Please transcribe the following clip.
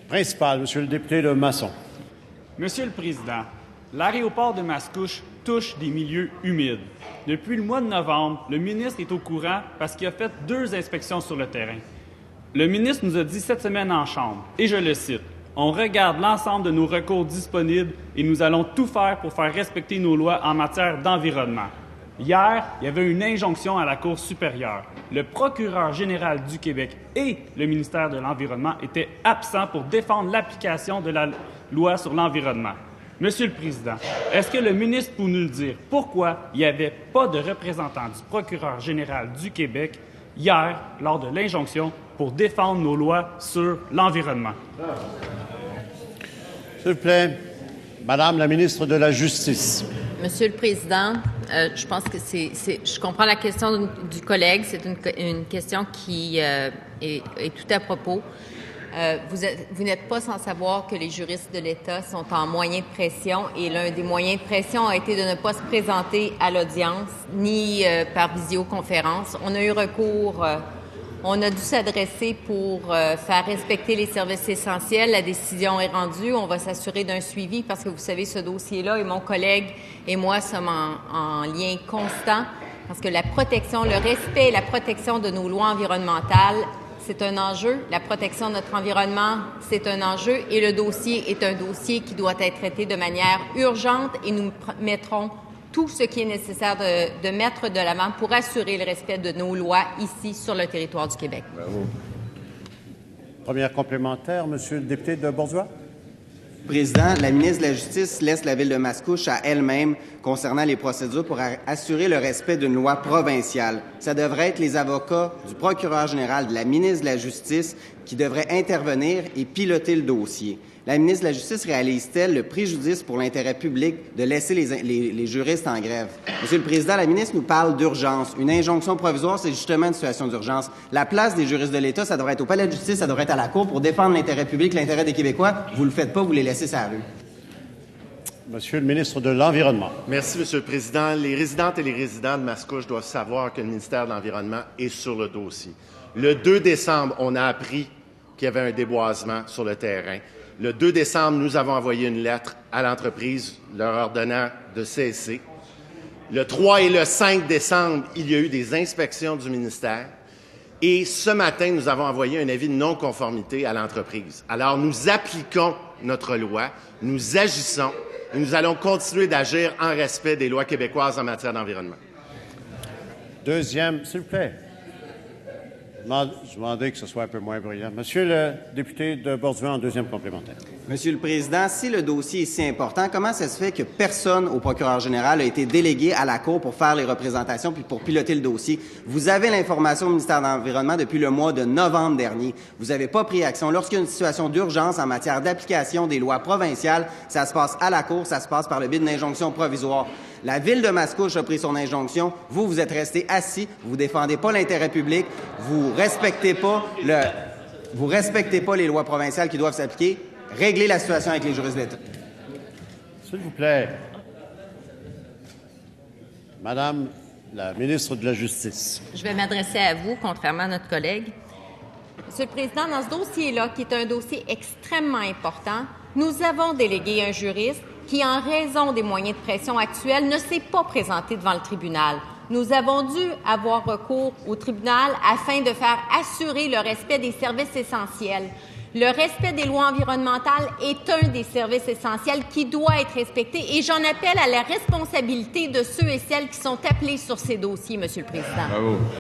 Principal, Monsieur le député de Masson. Monsieur le Président, l'aéroport de Mascouche touche des milieux humides. Depuis le mois de novembre, le ministre est au courant parce qu'il a fait 2 inspections sur le terrain. Le ministre nous a dit cette semaine en Chambre, et je le cite, « On regarde l'ensemble de nos recours disponibles et nous allons tout faire pour faire respecter nos lois en matière d'environnement. » Hier, il y avait une injonction à la Cour supérieure. Le procureur général du Québec et le ministère de l'Environnement étaient absents pour défendre l'application de la loi sur l'environnement. Monsieur le Président, est-ce que le ministre peut nous dire pourquoi il n'y avait pas de représentant du procureur général du Québec hier lors de l'injonction pour défendre nos lois sur l'environnement? S'il vous plaît, Madame la ministre de la Justice. Monsieur le Président, je pense que je comprends la question du collègue. C'est une question qui est tout à propos. Vous n'êtes pas sans savoir que les juristes de l'État sont en moyen de pression et l'un des moyens de pression a été de ne pas se présenter à l'audience ni par visioconférence. On a eu recours, on a dû s'adresser pour faire respecter les services essentiels. La décision est rendue. On va s'assurer d'un suivi parce que vous savez, ce dossier-là et mon collègue et moi sommes en lien constant parce que la protection, le respect et la protection de nos lois environnementales, c'est un enjeu. La protection de notre environnement, c'est un enjeu. Et le dossier est un dossier qui doit être traité de manière urgente et nous mettrons tout ce qui est nécessaire de mettre de l'avant pour assurer le respect de nos lois ici sur le territoire du Québec. Bravo. Première complémentaire, Monsieur le député de Bourgeois. Président, la ministre de la Justice laisse la Ville de Mascouche à elle-même concernant les procédures pour assurer le respect d'une loi provinciale. Ça devrait être les avocats du procureur général, de la ministre de la Justice qui devraient intervenir et piloter le dossier. La ministre de la Justice réalise-t-elle le préjudice pour l'intérêt public de laisser les juristes en grève? Monsieur le Président, la ministre nous parle d'urgence. Une injonction provisoire, c'est justement une situation d'urgence. La place des juristes de l'État, ça devrait être au palais de justice, ça devrait être à la Cour pour défendre l'intérêt public, l'intérêt des Québécois. Vous le faites pas, vous les laissez sur la rue. Monsieur le ministre de l'Environnement. Merci, Monsieur le Président. Les résidentes et les résidents de Mascouche doivent savoir que le ministère de l'Environnement est sur le dossier. Le 2 décembre, on a appris qu'il y avait un déboisement sur le terrain. Le 2 décembre, nous avons envoyé une lettre à l'entreprise leur ordonnant de cesser. Le 3 et le 5 décembre, il y a eu des inspections du ministère. Et ce matin, nous avons envoyé un avis de non-conformité à l'entreprise. Alors, nous appliquons notre loi, nous agissons et nous allons continuer d'agir en respect des lois québécoises en matière d'environnement. Deuxième, s'il vous plaît. Je demandais que ce soit un peu moins bruyant. Monsieur le député de Bourgeois, en deuxième complémentaire. Monsieur le Président, si le dossier est si important, comment ça se fait que personne au procureur général a été délégué à la Cour pour faire les représentations puis pour piloter le dossier? Vous avez l'information au ministère de l'Environnement depuis le mois de novembre dernier. Vous n'avez pas pris action. Lorsqu'il y a une situation d'urgence en matière d'application des lois provinciales, ça se passe à la Cour, ça se passe par le biais d'une injonction provisoire. La Ville de Mascouche a pris son injonction. Vous êtes resté assis. Vous défendez pas l'intérêt public. Vous respectez pas les lois provinciales qui doivent s'appliquer. Réglez la situation avec les juristes de l'État. S'il vous plaît. Madame la ministre de la Justice. Je vais m'adresser à vous, contrairement à notre collègue. Monsieur le Président, dans ce dossier-là, qui est un dossier extrêmement important, nous avons délégué un juriste qui, en raison des moyens de pression actuels, ne s'est pas présenté devant le tribunal. Nous avons dû avoir recours au tribunal afin de faire assurer le respect des services essentiels. Le respect des lois environnementales est un des services essentiels qui doit être respecté et j'en appelle à la responsabilité de ceux et celles qui sont appelés sur ces dossiers, Monsieur le Président. Bravo.